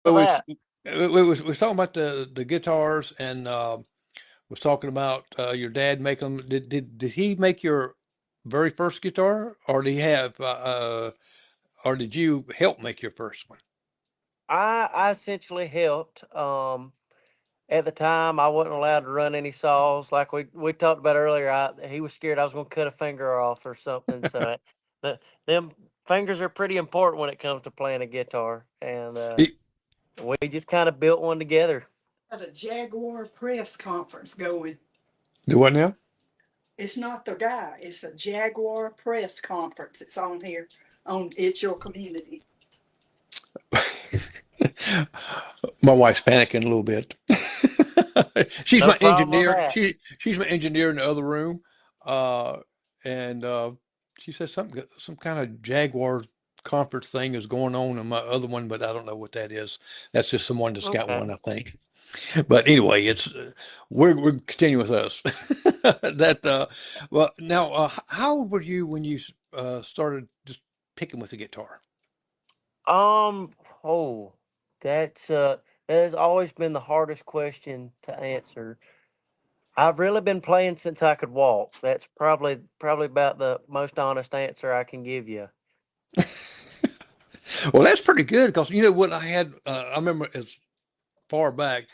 for we that. we was talking about the guitars and was talking about your dad make them. Did he make your very first guitar, or did he have or did you help make your first one? I essentially helped. At the time, I wasn't allowed to run any saws. Like we talked about earlier, he was scared I was going to cut a finger off or something. So the them fingers are pretty important when it comes to playing a guitar, and He- we just kind of built one together. At a Jaguar press conference going. Do what now? It's not the guy. It's a Jaguar press conference. It's on here on It's Your Community. My wife's panicking a little bit. She's No my problem with engineer. that. She's my engineer in the other room, uh, and she said some kind of Jaguar conference thing is going on in my other one, but I don't know what that is. That's just someone that's got Okay. one, I think. But anyway, it's we're continuing with us. That well now, how old were you when you started just picking with the guitar? Um. Oh, that's that has always been the hardest question to answer. I've really been playing since I could walk. That's probably about the most honest answer I can give you. Well, that's pretty good because you know what I had. I remember as far back,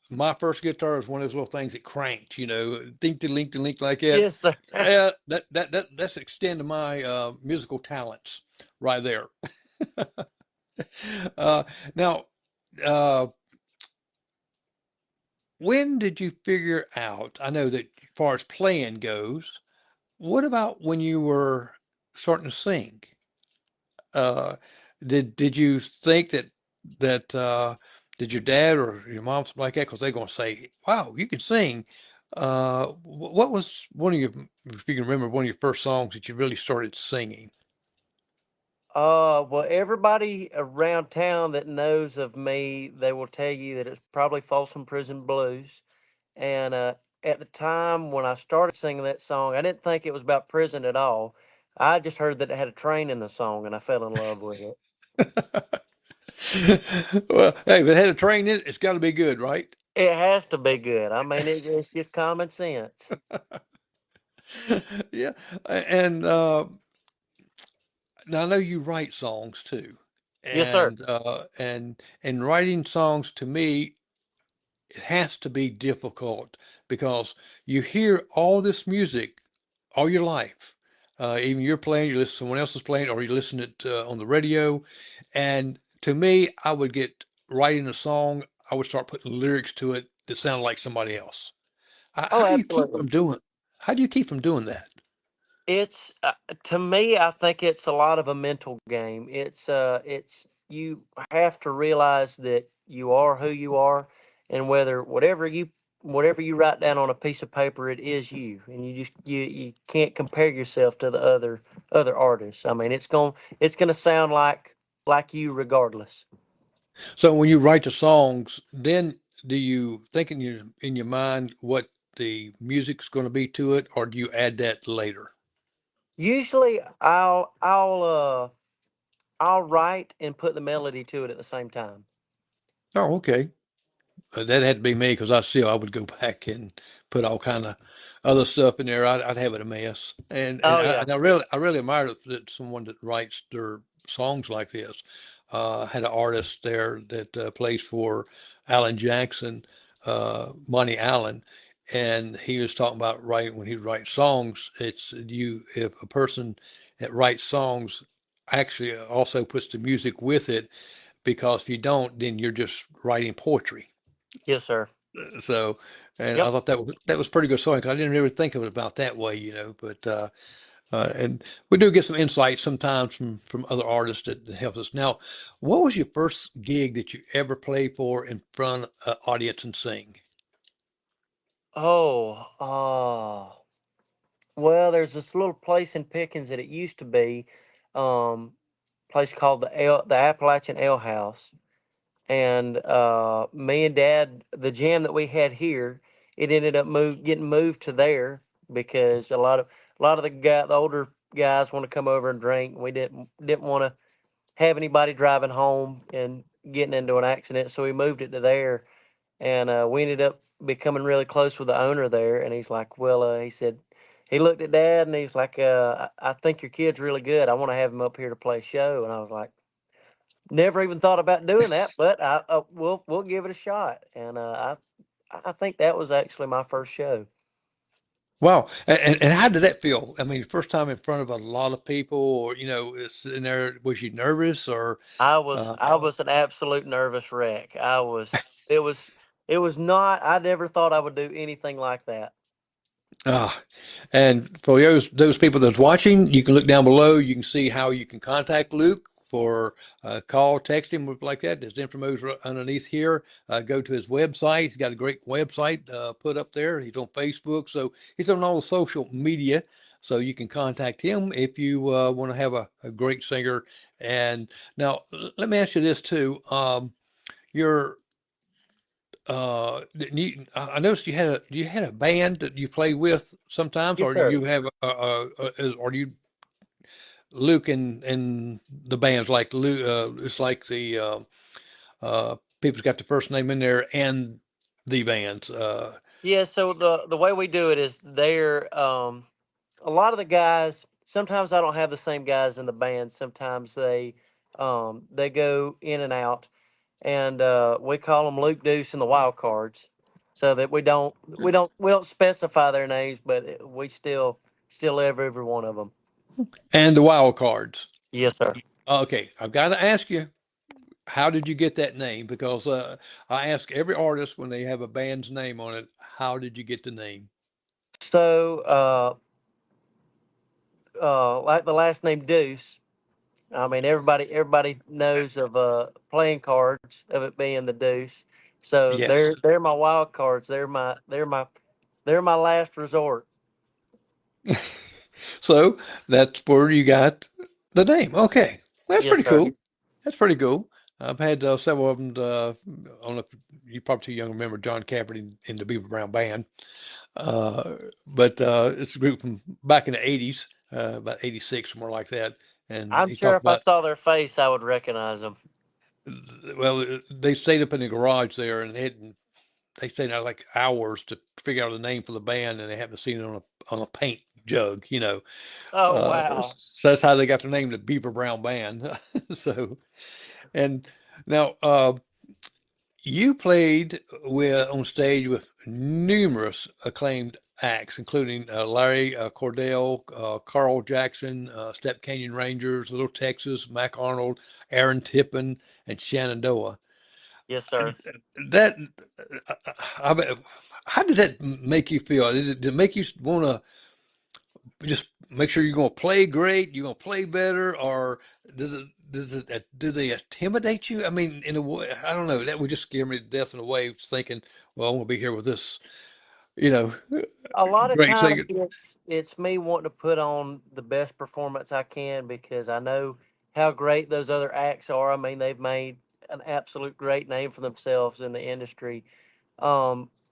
my first guitar was one of those little things that cranked. You know, think to link like that. Yes, sir. Yeah, that's extended my musical talents right there. uh, now, uh, when did you figure out? I know that as far as playing goes, what about when you were starting to sing? Uh, did you think that did your dad or your mom something like that? Because they're going to say, "Wow, you can sing." What was one of your, if you can remember, one of your first songs that you really started singing? Well, everybody around town that knows of me, they will tell you that it's probably Folsom Prison Blues. And at the time when I started singing that song, I didn't think it was about prison at all. I just heard that it had a train in the song, and I fell in love with it. Well, hey, if it had a train in it, it's got to be good, right? It has to be good. I mean, it's just common sense. Yeah, and now I know you write songs too, Yes, sir. and writing songs to me it has to be difficult because you hear all this music all your life. Even you're playing, you listen, someone else is playing, or you listen it on the radio. And to me, I would get writing a song, I would start putting lyrics to it that sounded like somebody else. Oh, How do you keep absolutely. from doing? How do you keep from doing that? It's to me, I think it's a lot of a mental game. It's you have to realize that you are who you are, and whatever you write down on a piece of paper, it is you, and you can't compare yourself to the other artists. I mean, it's gonna sound like you regardless. So when you write the songs, then do you think in your mind what the music's going to be to it, or do you add that later? Usually, I'll write and put the melody to it at the same time. Oh, okay. That had to be me because I would go back and put all kind of other stuff in there. I'd have it a mess, and and Oh I, yeah. and I really admire that someone that writes their songs like this. I had an artist there that plays for Alan Jackson, Monty Allen, and he was talking about writing when he writes songs. It's you if a person that writes songs actually also puts the music with it because if you don't, then you're just writing poetry. Yes, sir. So, and I Yep. thought that was pretty good sewing 'cause I didn't really think of it about that way, but and we do get some insight sometimes from other artists that helps us. Now, what was your first gig that you ever played for in front of an audience and sing? Oh, well, there's this little place in Pickens that it used to be, place called the Appalachian Ale House, and me and Dad, the jam that we had here, it ended up getting moved to there because a lot of the older guys want to come over and drink. We didn't want to have anybody driving home and getting into an accident, so we moved it to there, and we ended up becoming really close with the owner there. And he's like, well, he said he looked at Dad and he's like, I think your kid's really good. I want to have him up here to play a show. And I was like, never even thought about doing that, but we'll give it a shot. And I think that was actually my first show. Wow. And how did that feel? I mean, first time in front of a lot of people, or, sitting there, was you nervous or, uh, I was an absolute nervous wreck. It was it was not. I never thought I would do anything like that. Ah, and for those people that's watching, you can look down below. You can see how you can contact Luke for call, text him like that. There's information underneath here. Go to his website. He's got a great website put up there. He's on Facebook, so he's on all the social media. So you can contact him if you want to have a great singer. And now let me ask you this too. Your I noticed you had a band that you play with sometimes, Yes, or sir. you have or do you Luke and the bands like Luke? It's like the people's got the first name in there and the bands. Yeah. So the way we do it is there. A lot of the guys. Sometimes I don't have the same guys in the band. Sometimes they go in and out, and we call them Luke, Deuce, and the Wild Cards, so that we don't specify their names, but we still have every one of them. And the wild cards. Yes, sir. Okay, I've got to ask you, how did you get that name? Because I ask every artist when they have a band's name on it, how did you get the name? So, like the last name Deuce. I mean, everybody knows of playing cards of it being the Deuce. So Yes. they're my wild cards. They're my last resort. So that's where you got the name. Okay, that's Yes, pretty sir. cool. That's pretty cool. I've had several of them. I don't know if you probably too young to remember John Caffrey in the Beaver Brown Band, but it's a group from back in the '80s, about '86, somewhere like that. And I'm he sure talked if I about, saw their face, I would recognize them. well, they stayed up in the garage there, and they stayed there like hours to figure out a name for the band, and they happened to see it on a paint jug, Oh wow! So that's how they got their name, the Beaver Brown Band. So, and now you played on stage with numerous acclaimed acts, including Larry Cordell, Carl Jackson, Step Canyon Rangers, Little Texas, Mac Arnold, Aaron Tippin, and Shenandoah. Yes, sir. That, I mean, how did that make you feel? Did it make you want to just make sure you're going to play great, you're going to play better, or do they intimidate you? I mean, in a way, I don't know. That would just scare me to death in a way, thinking, well, I'm going to be here with this, you know, A lot of great times singer. it's me wanting to put on the best performance I can because I know how great those other acts are. I mean, they've made an absolute great name for themselves in the industry.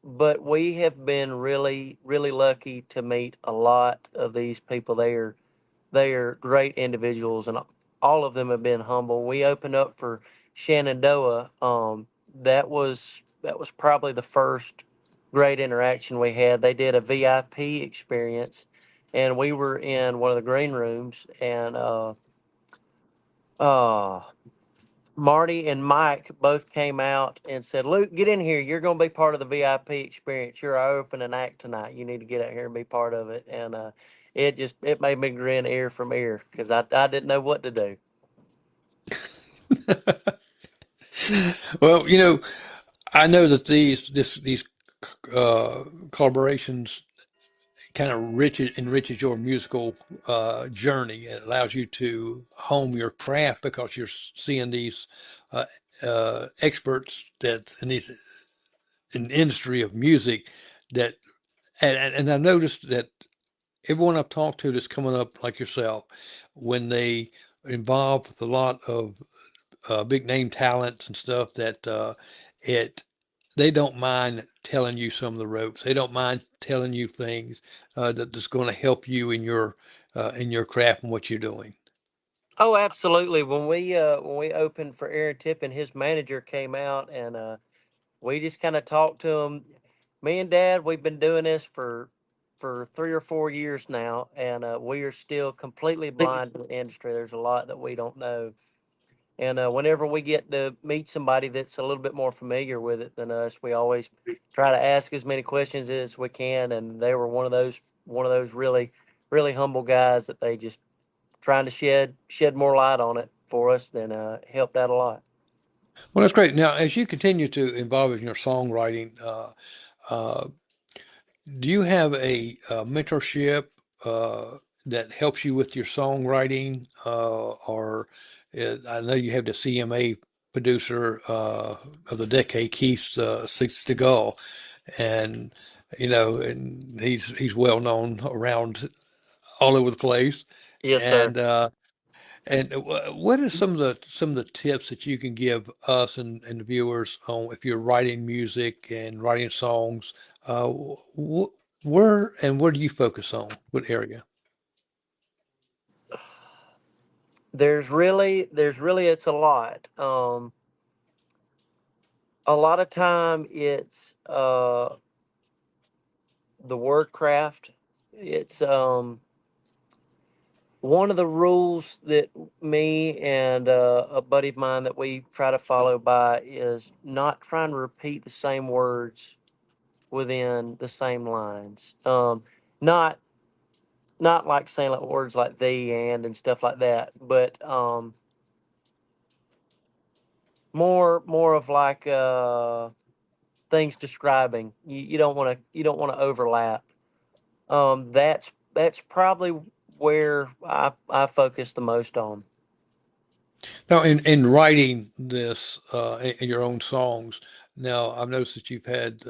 But we have been really, really lucky to meet a lot of these people. They are great individuals, and all of them have been humble. We opened up for Shenandoah. That was probably the first great interaction we had. They did a VIP experience, and we were in one of the green rooms, and uh, Marty and Mike both came out and said, "Luke, get in here. You're going to be part of the VIP experience. You're our opening act tonight. You need to get out here and be part of it." And it made me grin ear from ear because I didn't know what to do. Well, I know that these collaborations kind of enriches your musical journey. It allows you to hone your craft because you're seeing these uh, experts that in the industry of music that and I noticed that everyone I've talked to that's coming up like yourself, when they are involved with a lot of big name talents and stuff, that it they don't mind telling you some of the ropes. They don't mind telling you things that's going to help you in your craft and what you're doing. Oh, absolutely. When we opened for Aaron Tippin, his manager came out and we just kind of talked to him. Me and Dad, we've been doing this for 3 or 4 years now, and we are still completely blind to the industry. There's a lot that we don't know, and whenever we get to meet somebody that's a little bit more familiar with it than us, we always try to ask as many questions as we can. And they were one of those really humble guys that they just trying to shed more light on it for us, then helped out a lot. Well, that's great. Now, as you continue to involve in your songwriting, uh, do you have mentorship that helps you with your songwriting, or I know you have the CMA producer of the decade, Keith Six to Go, and and he's well known around all over the place, Yes, sir. and what are some of the tips that you can give us and the viewers on if you're writing music and writing songs? Where do you focus on? What area? There's really it's a lot of time it's the word craft. It's one of the rules that me and a buddy of mine that we try to follow by is not trying to repeat the same words within the same lines. Not not like saying like words like thee and stuff like that, but more of like things describing. You don't want to overlap. That's probably where I focus the most on. Now, in writing this in your own songs, now I've noticed that you've had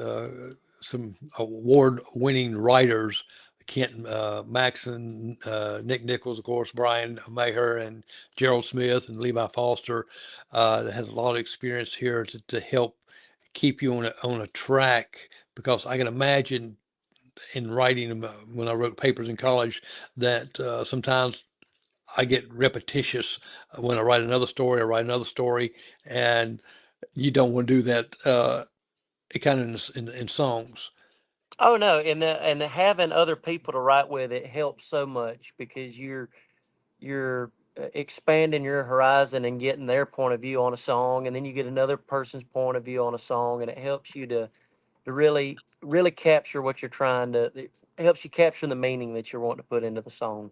some award-winning writers, Kent Maxon, Nick Nichols, of course, Brian Maher, and Gerald Smith, and Levi Foster, that has a lot of experience here to help keep you on a track. Because I can imagine in writing, when I wrote papers in college, that sometimes I get repetitious when I write another story. I write another story, and you don't want to do that. Kind of in songs. Oh no, and having other people to write with it helps so much because you're expanding your horizon and getting their point of view on a song, and then you get another person's point of view on a song, and it helps you to really capture what you're trying to. It helps you capture the meaning that you're wanting to put into the song.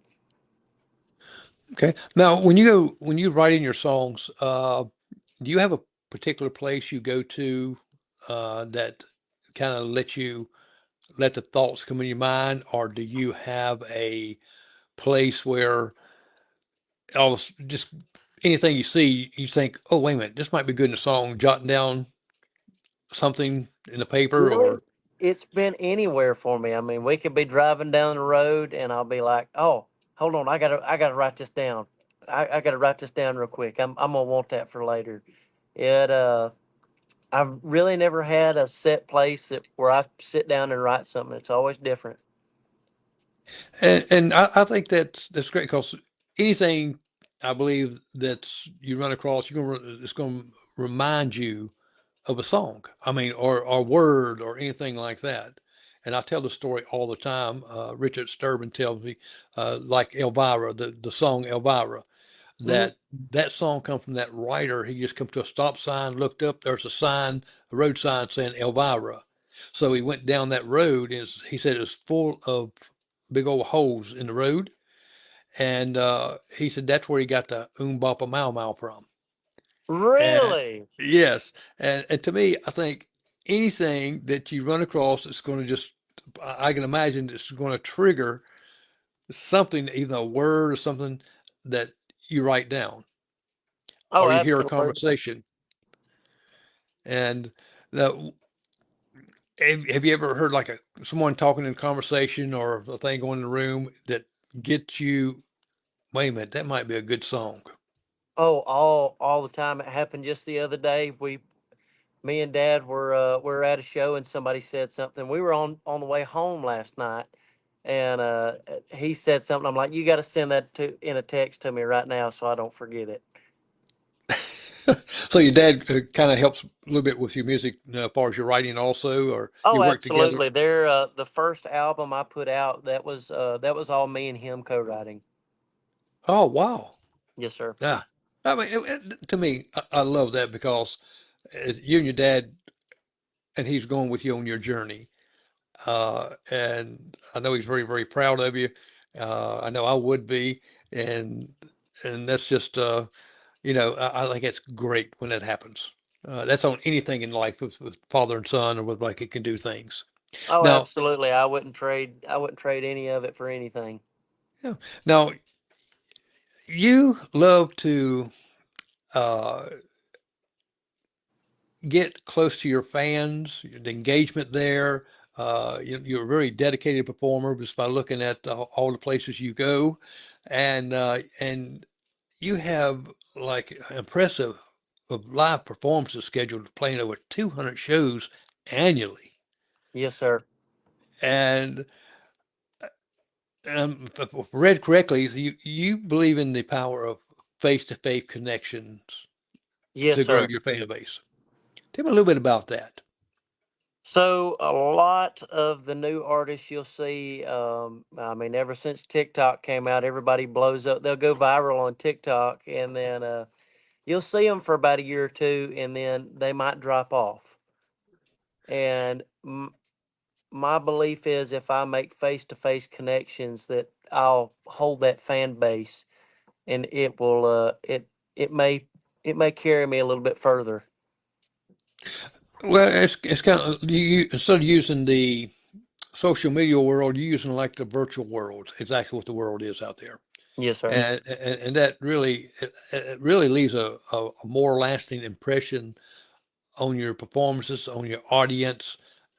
Okay. Now, when you write in your songs, do you have a particular place you go to that kind of let the thoughts come in your mind, or do you have a place where just anything you see, you think, oh, wait a minute, this might be good in a song, jotting down something in the paper, Really, or it's been anywhere for me. I mean, we could be driving down the road, and I'll be like, "Oh, hold on, I gotta write this down. I gotta write this down real quick. I'm gonna want that for later." It I've really never had a set place where I sit down and write something. It's always different. and I think that's great because anything I believe that you run across, it's going to remind you of a song. I mean, or word or anything like that. And I tell the story all the time. Richard Sturban tells me, like Elvira, the song Elvira, Mhm. that that song come from that writer. He just come to a stop sign, looked up, there's a sign, a road sign saying Elvira. So he went down that road, and he said it was full of big old holes in the road. And he said that's where he got the Bapa Mau Mau from. And Really? yes, and to me, I think anything that you run across is going to just, I can imagine it's going to trigger something, even a word or something that you write down Oh, or you hear a absolutely. conversation. And the, have you ever heard like someone talking in conversation or a thing going in the room that gets you, wait a minute, that might be a good song? Oh, all the time. It happened just the other day. Me and Dad were at a show, and somebody said something. We were on the way home last night, and he said something. I'm like, you got to send that to in a text to me right now so I don't forget it. So your dad kind of helps a little bit with your music as far as your writing also, or you Oh, work together? absolutely. They're the first album I put out. That was all me and him co-writing. Oh, wow. Yes, sir. Yeah. I mean, to me, I love that because you and your dad, and he's going with you on your journey. And I know he's very, very proud of you. I know I would be, and that's just, I think it's great when that happens. That's on anything in life with father and son, or with like it can do things. Oh, Now, absolutely. I wouldn't trade any of it for anything. yeah, now you love to uh, get close to your fans, the engagement there. You're a very dedicated performer just by looking at all the places you go, and you have like impressive of live performances scheduled, playing over 200 shows annually. Yes, sir. And if I read correctly, you believe in the power of face-to-face connections Yes, to grow sir. your fan base. Tell me a little bit about that. So a lot of the new artists you'll see, I mean, ever since TikTok came out, everybody blows up. They'll go viral on TikTok, and then you'll see them for about a year or two, and then they might drop off. And my belief is, if I make face-to-face connections, that I'll hold that fan base, and it may carry me a little bit further. Well, it's kind of instead of using the social media world, you're using like the virtual world, exactly what the world is out there, Yes, sir. and that really it really leaves a more lasting impression on your performances, on your audience.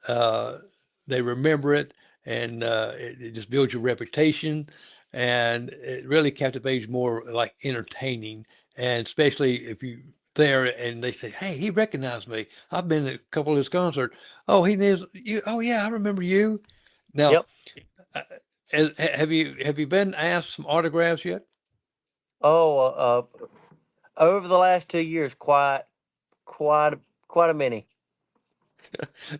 Uh, they remember it, and it just builds your reputation, and it really captivates more like entertaining, and especially if you there and they say, "Hey, he recognized me. I've been at a couple of his concerts. Oh, he knows you. Oh, yeah, I remember you." Now, Yep. uh, have you been asked some autographs yet? Oh, over the last 2 years, quite, quite a many.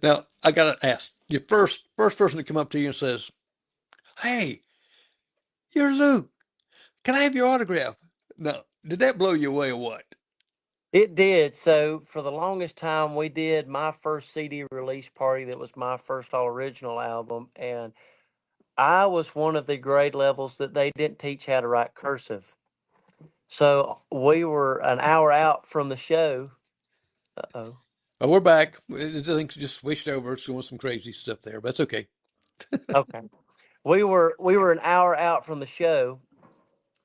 Now, I gotta ask, your first person to come up to you and says, "Hey, you're Luke. Can I have your autograph?" Now, did that blow you away or what? It did. So for the longest time, we did my first CD release party. That was my first all original album, and I was one of the grade levels that they didn't teach how to write cursive. So we were an hour out from the show. Uh oh. Oh, we're back. The things just switched over. It's doing some crazy stuff there, but that's okay. Okay. We were an hour out from the show,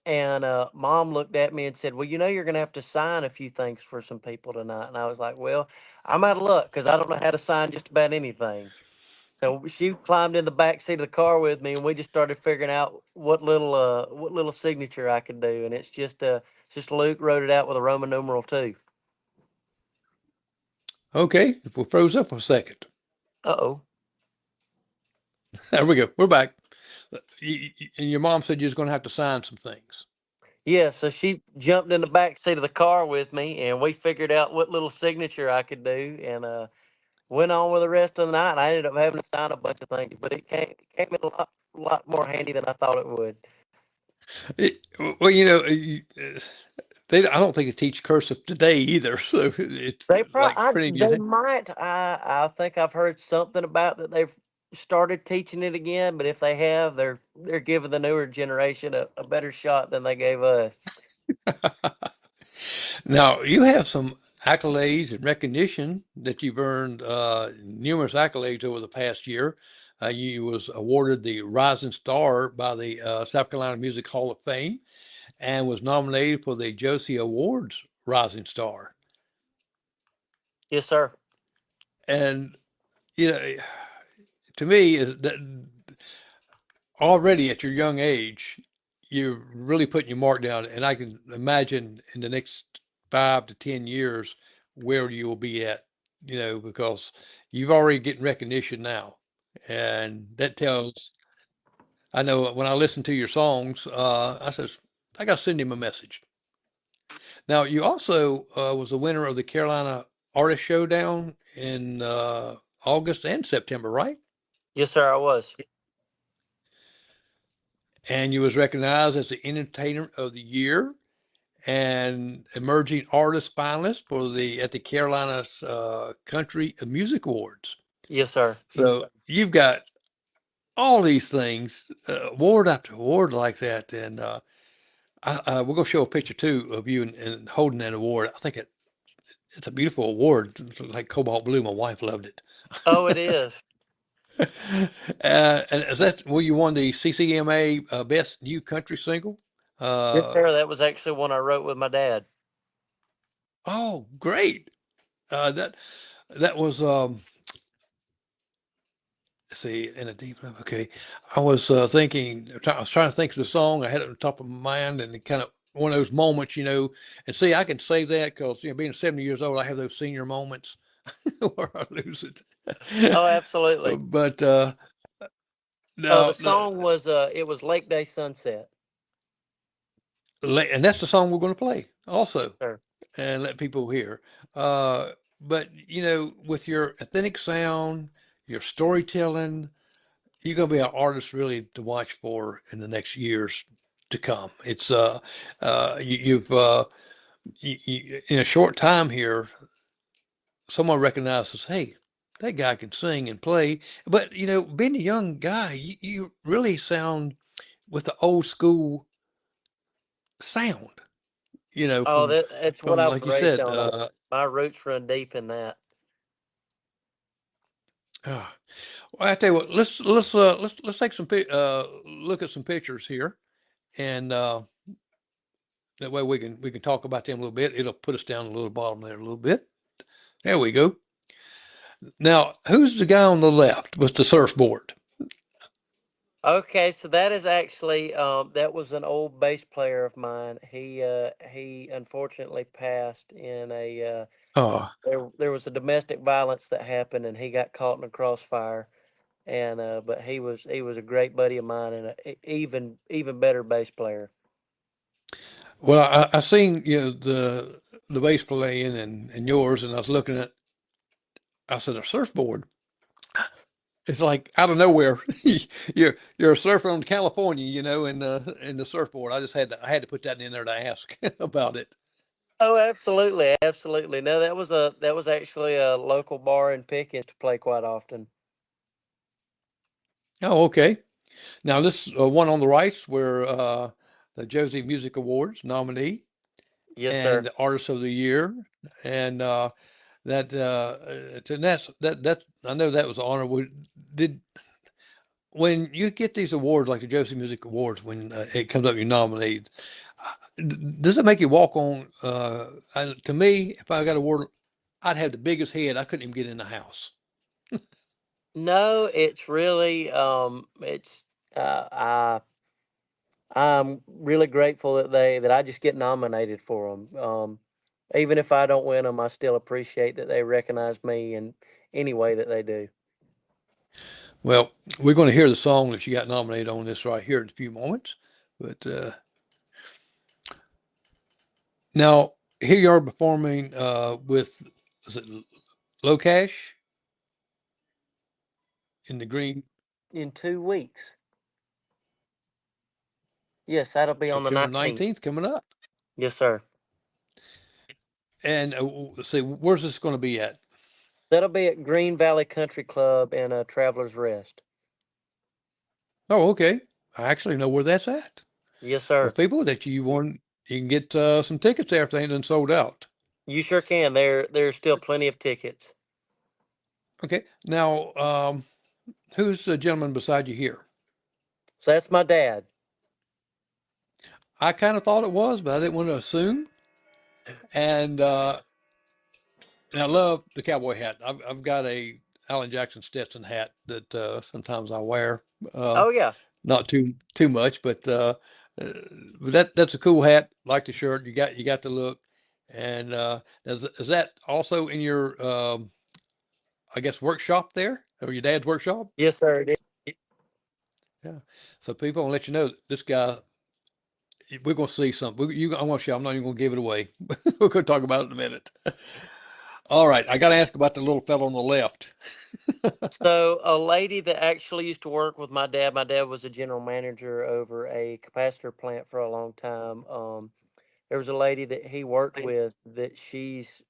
and mom looked at me and said, "Well, you know, you're going to have to sign a few things for some people tonight." And I was like, "Well, I'm out of luck because I don't know how to sign just about anything." So she climbed in the back seat of the car with me, and we just started figuring out what little signature I could do. And it's just Luke wrote it out with a Roman numeral 2. Okay, if we froze up for a second. Uh oh. There we go. We're back. And your mom said you was going to have to sign some things. Yeah, so she jumped in the back seat of the car with me, and we figured out what little signature I could do, and went on with the rest of the night. And I ended up having to sign a bunch of things, but it came in a lot more handy than I thought it would. Well, I don't think they teach cursive today either, so it's like printing They your. might. I think I've heard something about that they've started teaching it again, but if they have, they're giving the newer generation a better shot than they gave us. Now, you have some accolades and recognition that you've earned numerous accolades over the past year. You was awarded the Rising Star by the South Carolina Music Hall of Fame and was nominated for the Josie Awards Rising Star. Yes, sir. And you know, to me, is that already at your young age, you're really putting your mark down. And I can imagine in the next 5 to 10 years where you will be at, because you've already getting recognition now. And that tells. I know when I listen to your songs, I says I got to send him a message. Now, you also was the winner of the Carolina Artist Showdown in August and September, right? Yes, sir, I was. And you was recognized as the Entertainer of the Year and Emerging Artist finalist for the at the Carolina Country Music Awards. Yes, sir. So you've got all these things, award after award like that, and we're gonna show a picture too of you and holding that award. I think it's a beautiful award, it's like cobalt blue. My wife loved it. Oh, it is. And is that well? You won the CCMA Best New Country Single. Yes, Uh, sir. That was actually one I wrote with my dad. oh, great! That was let's see, in a deep love. Okay, I was thinking. I was trying to think of the song. I had it on the top of my mind, and it kind of one of those moments, you know. And see, I can say that because being 70 years old, I have those senior moments where I lose it. Oh, absolutely. But Oh, the no, song was it was Lake Day Sunset. and that's the song we're going to play also, Sir. and let people hear. Uh, but with your authentic sound, your storytelling, you're going to be an artist really to watch for in the next years to come. It's in a short time here, someone recognizes, hey, that guy can sing and play. But being a young guy, you really sound with the old school sound. Oh, that's what From I was like you raised said. on. My roots run deep in that. Uh, well, I tell you what, let's take some look at some pictures here, and that way we can talk about them a little bit. It'll put us down a little bottom there a little bit. There we go. Now, who's the guy on the left with the surfboard? Okay, so that is actually that was an old bass player of mine. He unfortunately passed in a Oh, there was a domestic violence that happened and he got caught in a crossfire and but he was a great buddy of mine and even better bass player. well, I seen the bass playing and yours, and I was looking at. I said a surfboard. It's like out of nowhere. You're a surfer on California, in the surfboard. I had to put that in there to ask about it. Oh, absolutely, absolutely. No, that was actually a local bar in Pickens to play quite often. Oh, okay. Now this one on the right's where the Josie Music Awards nominee Yes, sir. and Artist of the Year, and that I know that was an honor. Did when you get these awards like the Josie Music Awards, when it comes up you're nominated, does it make you walk on? To me, if I got a award, I'd have the biggest head. I couldn't even get in the house. No, it's really it's I I'm really grateful that I just get nominated for them. Even if I don't win them, I still appreciate that they recognize me in any way that they do. Well, we're going to hear the song that you got nominated on this right here in a few moments. But now here you are performing with is it Locash in the Green In 2 weeks. Yes, that'll be on the September 19th. 19th coming up. Yes, sir. And let's see, where's this going to be at? That'll be at Green Valley Country Club in Travelers Rest. Oh, okay. I actually know where that's at. Yes, Well, sir. people that you can get some tickets there if they ain't done sold out. You sure can. There's still plenty of tickets. Okay. Now, who's the gentleman beside you here? So that's my dad. I kind of thought it was, but I didn't want to assume. And and I love the cowboy hat. I've got a Alan Jackson Stetson hat that sometimes I wear. Uh, Oh yeah. Not too much, uh, but that's a cool hat. Like the shirt, you got the look. And is that also in your I guess workshop there or your dad's workshop? Yes, sir. It is. Yeah. So people, I'll let you know this guy. We're gonna see something. I want to show. I'm not even gonna give it away. We're gonna talk about it in a minute. All right. I got to ask about the little fellow on the left. So a lady that actually used to work with my dad. My dad was a general manager over a capacitor plant for a long time. There was a lady that he worked with that she's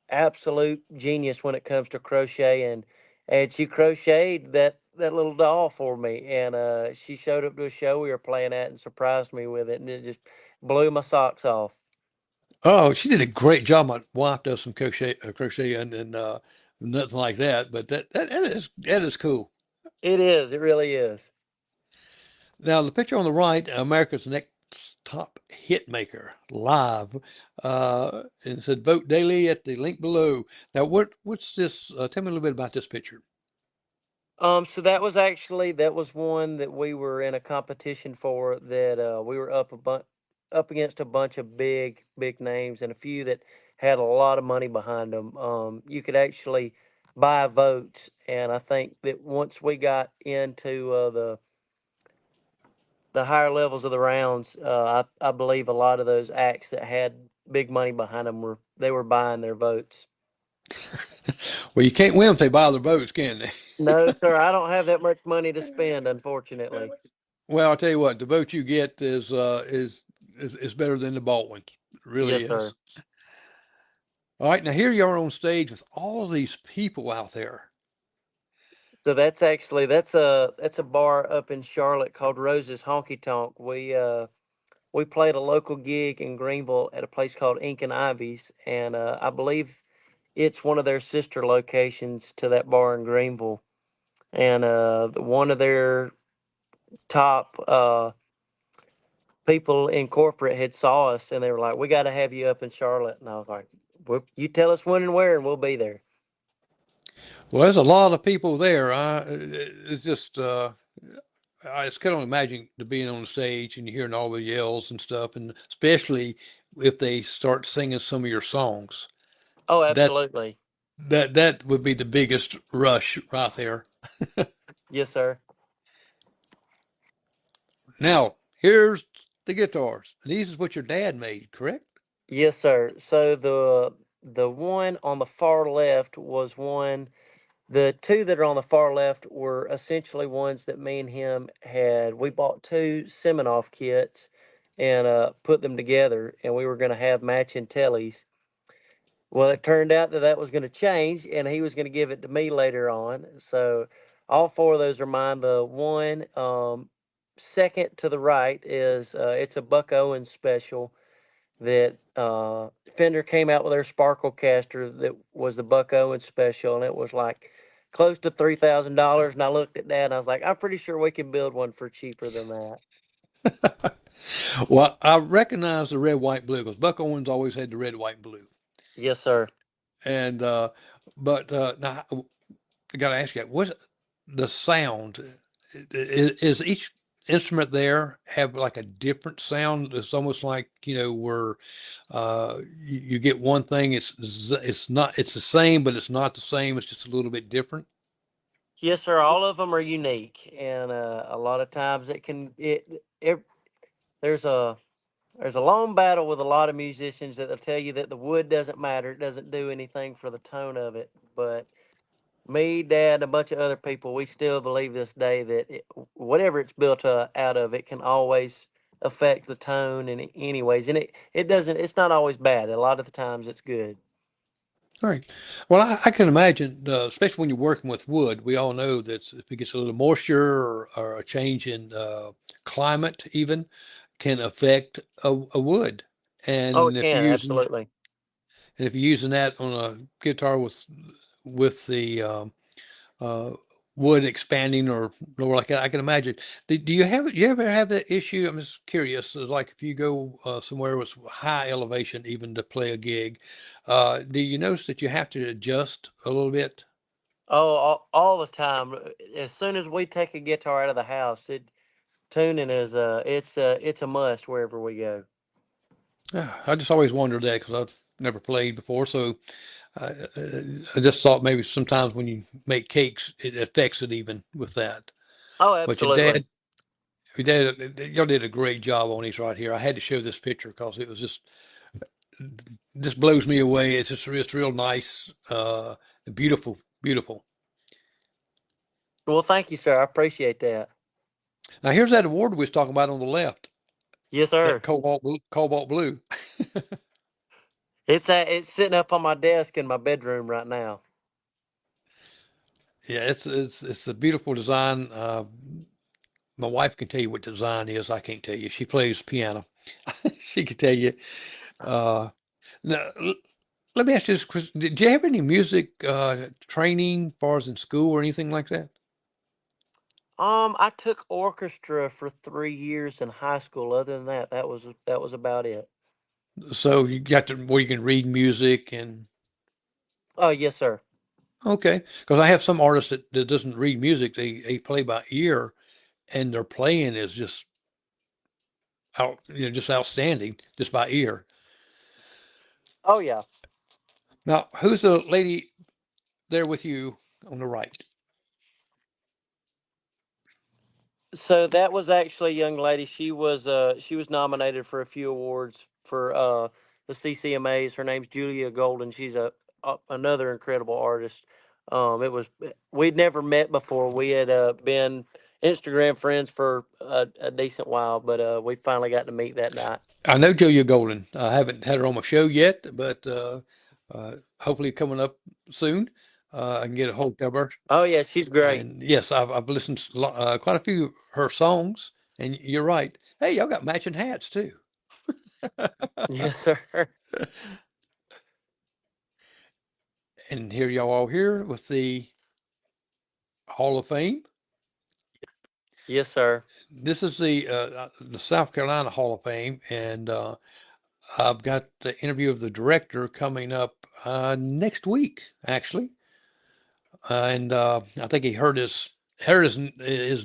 absolute genius when it comes to crocheting, and she crocheted that little doll for me, and she showed up to a show we were playing at and surprised me with it, and it just blew my socks off. Oh, she did a great job. My wife does some crochet and nothing like that, but that is cool. It is, it really is. Now, the picture on the right, America's Next Top Hit Maker live, and it said vote daily at the link below. Now, what's this? Tell me a little bit about this picture. So that was one that we were in a competition for. That we were up against a bunch of big names and a few that had a lot of money behind them. You could actually buy votes, and I think that once we got into the higher levels of the rounds, I believe a lot of those acts that had big money behind them were buying their votes. Well, you can't win if they buy their votes, can they? No, sir, I don't have that much money to spend, unfortunately. Well, I'll tell you what, the vote you get is better than the bought ones. It really Yes, is. sir. All right, now here you are on stage with all of these people out there. So that's a bar up in Charlotte called Rose's Honky Tonk. We played a local gig in Greenville at a place called Ink and Ivy's, and I believe it's one of their sister locations to that bar in Greenville. And one of their top people in corporate had saw us, and they were like, "We got to have you up in Charlotte." And I was like, well, "You tell us when and where, and we'll be there." Well, there's a lot of people there. It's just I just can only imagine to being on the stage and hearing all the yells and stuff, and especially if they start singing some of your songs. Oh, That absolutely. that would be the biggest rush right there. Yes, sir. Now, here's the guitars. These is what your dad made, correct? Yes, sir. So the one on the far left was one. The two that are on the far left were essentially ones that me and him had. We bought two Seminoff kits and put them together, and we were going to have matching tellies. Well, it turned out that that was going to change, and he was going to give it to me later on. So all four of those are mine. The one second to the right is it's a Buck Owens special that Fender came out with their Sparkle caster that was the Buck Owens special, and it was like close to $3,000. And I looked at that and I was like, I'm pretty sure we can build one for cheaper than that. Well, I recognize the red, white, blue because Buck Owens always had the red, white, and blue. Yes, sir. And but now I got to ask you, what's the sound? Is each instrument there have like a different sound? It's almost like where you get one thing. It's the same, but it's not the same. It's just a little bit different. Yes, sir. All of them are unique, and a lot of times it there's a there's a long battle with a lot of musicians that will tell you that the wood doesn't matter. It doesn't do anything for the tone of it. But me, Dad, and a bunch of other people, we still believe this day that whatever it's built out of, it can always affect the tone in any ways. And it doesn't, it's not always bad. A lot of the times it's good. All right. Well, I can imagine, especially when you're working with wood, we all know that if it gets a little moisture or a change in climate, even can affect a wood. Oh, it And if you're can, using absolutely. and if you're using that on a guitar with the uh, wood expanding or lower like that, I can imagine. You ever have that issue? I'm just curious. Like if you go somewhere with high elevation, even to play a gig, do you notice that you have to adjust a little bit? Oh, all the time. As soon as we take a guitar out of the house, tuning is it's a must wherever we go. Yeah, I just always wondered that because I've never played before, so I, I just thought maybe sometimes when you make cakes, it affects it even with that. Oh, But absolutely. y'all did a great job on these right here. I had to show this picture because it was just blows me away. It's real nice, beautiful, beautiful. Well, thank you, sir. I appreciate that. Now here's that award we was talking about on the left, Yes, that sir. cobalt blue. It's sitting up on my desk in my bedroom right now. Yeah, it's a beautiful design. My wife can tell you what design is. I can't tell you. She plays piano. She can tell you. Uh, now, let me ask you this question. Did you have any music training, as far as in school or anything like that? I took orchestra for 3 years in high school. Other than that, that was about it. So you got to where you can read music and Oh, yes, sir. okay, because I have some artists that doesn't read music. They play by ear, and their playing is just just outstanding, just by ear. Oh, yeah. Now, who's the lady there with you on the right? So that was actually a young lady. She was nominated for a few awards for the CCMAs. Her name's Julia Golden. She's another incredible artist. It was we'd never met before. We had been Instagram friends for a decent while, but we finally got to meet that night. I know Julia Golden. I haven't had her on my show yet, but hopefully coming up soon. I can get a hold of her. Oh yeah, she's great. And yes, I've listened to quite a few of her songs. And you're right. Hey, y'all got matching hats too. Yes, sir. And here y'all all here with the Hall of Fame. Yes, sir. This is the South Carolina Hall of Fame, and I've got the interview of the director coming up next week, actually. And I think he hurt his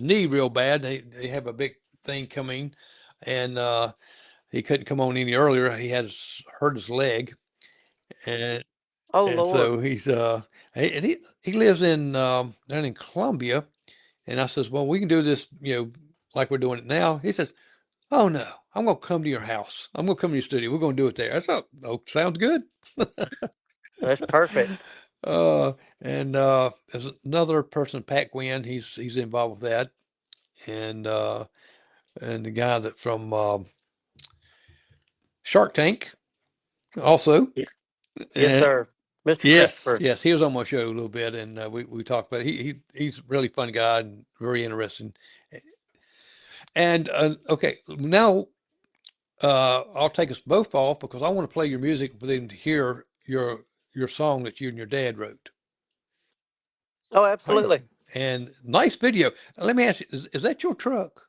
knee real bad. They have a big thing coming, and he couldn't come on any earlier. He had hurt his leg, and Oh and Lord. so he lives in down in Columbia. And I says, well, we can do this, like we're doing it now. He says, oh no, I'm gonna come to your house. I'm gonna come to your studio. We're gonna do it there. I thought, oh, sounds good. That's perfect. Uh, and there's another person, Pat Gwynn. He's involved with that, and and the guy that from Shark Tank also. Y- Yes, And sir. Mr. yes, Christopher. yes, he was on my show a little bit, and we talked about it. He's a really fun guy and very interesting. And okay, now I'll take us both off because I want to play your music for them to hear your song that you and your dad wrote. Oh, All right. absolutely. And nice video. Let me ask you, is that your truck?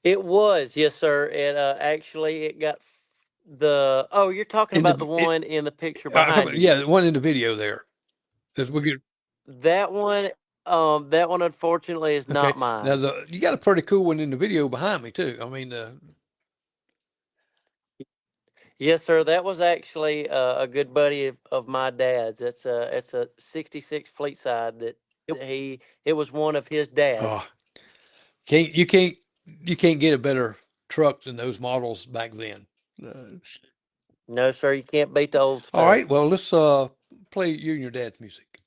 It was, yes, sir. It actually it got the. Oh, you're talking In about the the it, one in the picture behind you. yeah, the one in the video there. We get That one unfortunately is okay. not Now mine. you got a pretty cool one in the video behind me too. I mean, Yes, sir. That was actually a good buddy of my dad's. It's a '66 Fleet Side it was one of his oh, dads. can't you can't you can't get a better truck than those models back then. Uh, No, sir, you can't beat the old all right, stuff. well let's play you and your dad's music.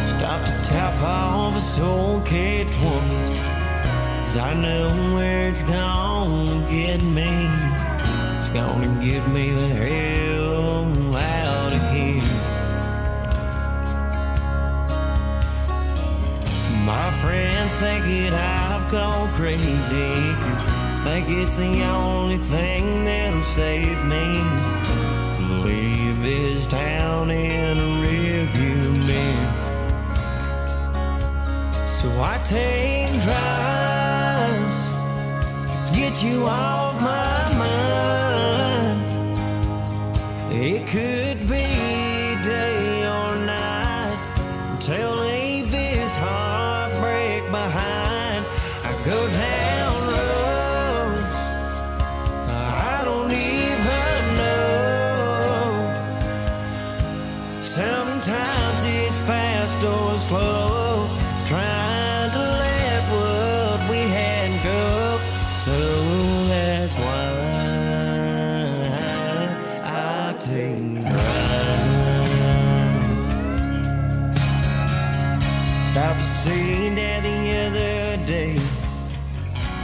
Stop to tap off a soul caked woman, 'cause I know where it's gonna get me. It's gonna get me the hell out of here. My friends think that I've gone crazy, 'cause I think it's the only thing that'll save me, is to leave this town in a rearview mirror. So I take drives to get you off my mind. It could be day or night until leave this heartbreak behind. I go down roads seen Dad the other day.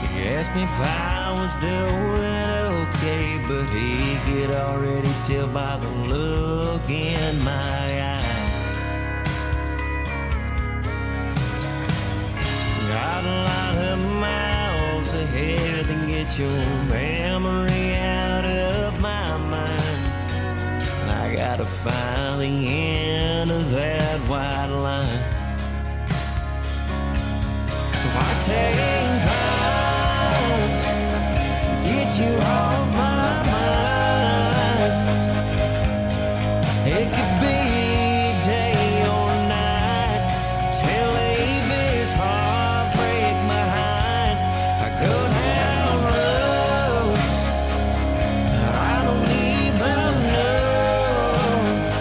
He asked me if I was doing okay, but he could already tell by the look in my eyes. Got a lot of miles ahead to get your memory out of my mind. And I gotta find the end of that white line. So I take drives, get you off my mind. It could be day or night till leave this heartbreak behind. I go down roads I don't even know.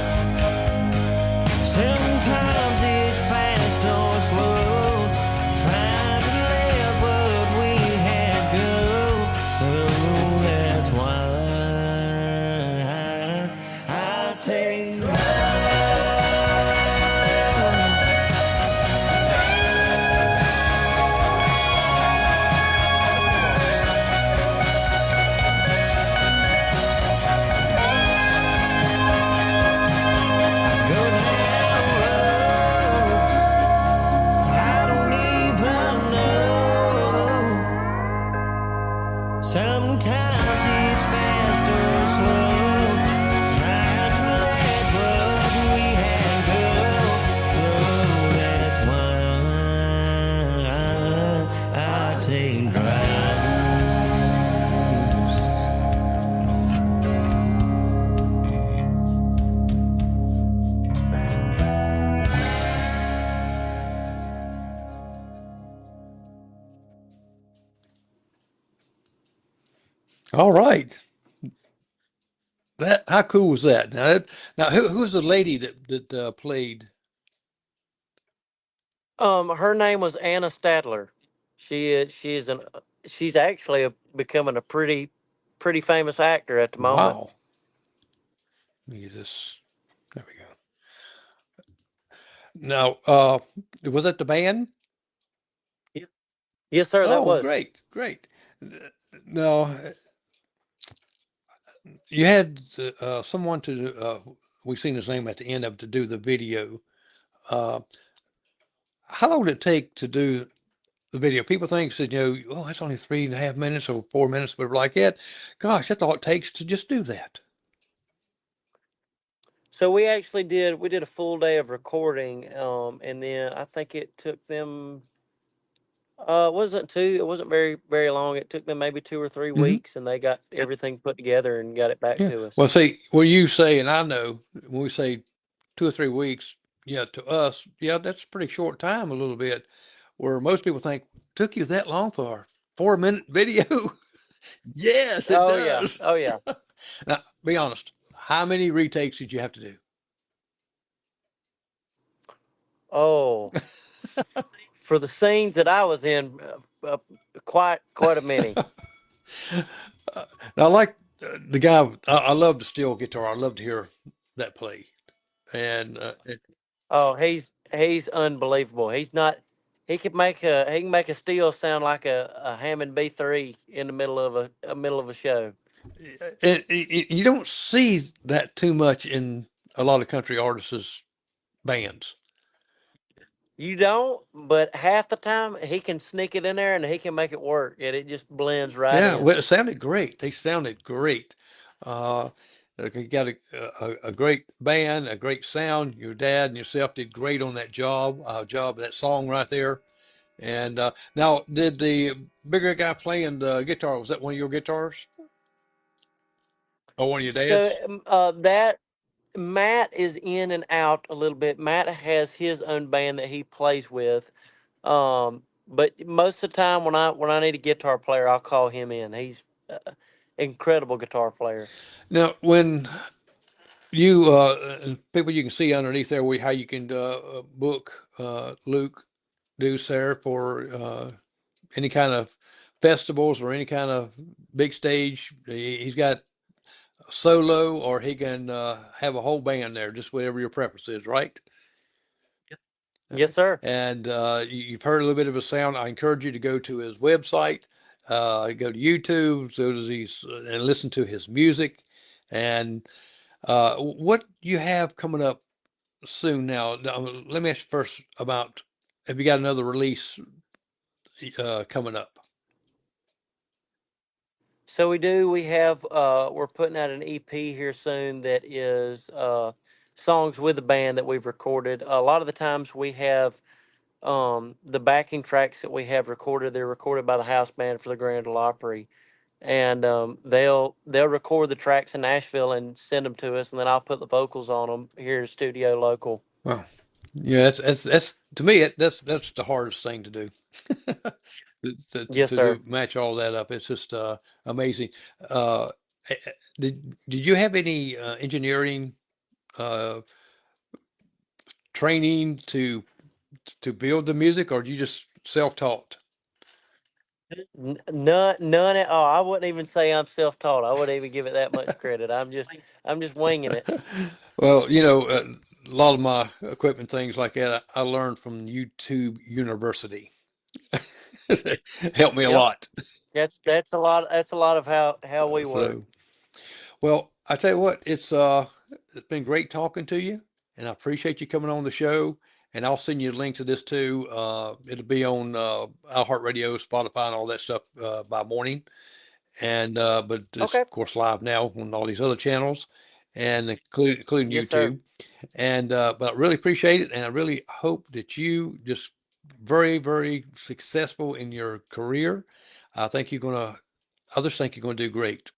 Sometimes it's fast or slow, trying to let what we had go. So that's why I take go down roads I don't even know. Sometimes it's fast or slow, trying to let what we had go. So that's why I take drives. All right. How cool was that? Now who's the lady that played? Her name was Anna Stadler. She's actually becoming a pretty famous actor at the moment. Wow. Let me get this. There we go. Now, was that the band? Ye- Yes, sir, that Oh, was. great, great. Now, you had someone we've seen his name at the end of to do the video. Uh, how long did it take to do the video? People think that, oh, that's only 3.5 minutes or 4 minutes, but we're like, gosh, that's all it takes to just do that. So we did a full day of recording, and then I think it took them it wasn't very long. It took them maybe 2 or 3 Hmm. weeks, and they got everything put together and got it back Yeah. to us. Well, see, when you say, and I know when we say 2 or 3 weeks, yeah, to us, yeah, that's a pretty short time, a little bit, where most people think, took you that long for a 4 minute video? Yes, it Oh yeah, does. oh yeah. Now, be honest, how many retakes did you have to do? Oh, for the scenes that I was in, quite a many. Now, I like the guy, I love the steel guitar. I love to hear that play. And Oh, he's unbelievable. He's not. He can make a steel sound like a Hammond B3 in the middle of a show. you don't see that too much in a lot of country artists' bands. You don't, but half the time he can sneak it in there and he can make it work, and it just blends right Yeah, in. well, it sounded great. They sounded great. Uh, you got a great band, a great sound. Your dad and yourself did great on that that song right there. And now, did the bigger guy playing the guitar, was that one of your guitars or one of your dad's? So that Matt is in and out a little bit. Matt has his own band that he plays with. But most of the time when I need a guitar player, I'll call him in. He's incredible guitar player. Now, when you people you can see underneath there, how you can book Luke Deuce there for any kind of festivals or any kind of big stage. He's got a solo, or he can have a whole band there, just whatever your preference is, right? Yes, sir. And you've heard a little bit of his sound. I encourage you to go to his website, go to YouTube, so that and listen to his music. And what you have coming up soon now? Let me ask you first about, have you got another release coming up? So we do. We have. We're putting out an EP here soon that is songs with the band that we've recorded. A lot of the times we have the backing tracks that we have recorded. They're recorded by the house band for the Grand Ole Opry, and they'll record the tracks in Nashville and send them to us, and then I'll put the vocals on them here in studio local. Well, yeah, that's to me that's the hardest thing to do. Yes, To sir. match all that up. It's just amazing. Uh, did you have any engineering uh, training to build the music, or you just self-taught? None at all. I wouldn't even say I'm self-taught. I wouldn't even give it that much credit. I'm just winging it. Well, a lot of my equipment, things like that, I learned from YouTube University. Helped me a Yep. lot. That's a lot. That's a lot of how we work. So, well, I tell you what, it's been great talking to you, and I appreciate you coming on the show. And I'll send you a link to this too. It'll be on iHeartRadio, Spotify, and all that stuff by morning. And but it's Okay. of course live now on all these other channels, and including Yes, sir. YouTube. And but I really appreciate it, and I really hope that you just very, very successful in your career. I think you're gonna. Others think you're gonna do great.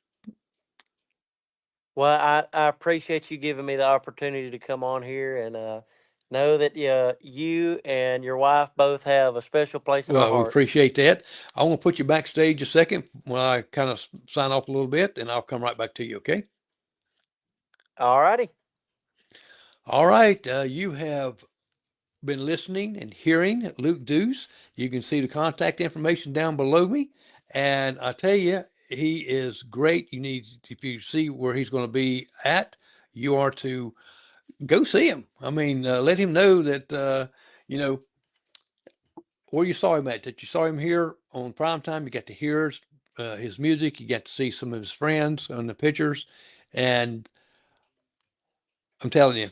Well, I appreciate you giving me the opportunity to come on here and know that you and your wife both have a special place in my Well, we heart. appreciate that. I want to put you backstage a second when I kind of sign off a little bit, and I'll come right back to you. Okay. All righty. All right. You have been listening and hearing Luke Deuce. You can see the contact information down below me. And I tell you, he is great. If you see where he's going to be at, you are to go see him. I mean, let him know that, you know, where you saw him at, that you saw him here on prime time. You got to hear his music. You got to see some of his friends on the pictures. And I'm telling you,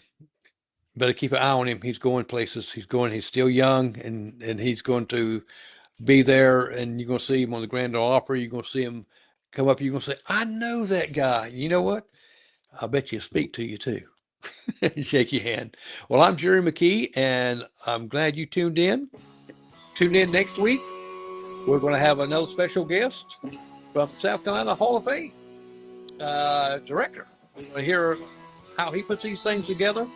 better keep an eye on him. He's going places. He's still young, and he's going to be there, and you're going to see him on the Grand Ole Opry. You're going to see him come up. You're going to say, I know that guy. You know what? I bet you speak to you too. Shake your hand. Well, I'm Jerry McKee, and I'm glad you tuned in. Tune in next week. We're going to have another special guest from South Carolina Hall of Fame director. We're going to hear how he puts these things together,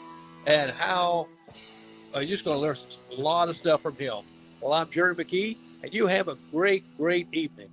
and how you're just going to learn a lot of stuff from him. Well, I'm Jerry McKee, and you have a great, great evening.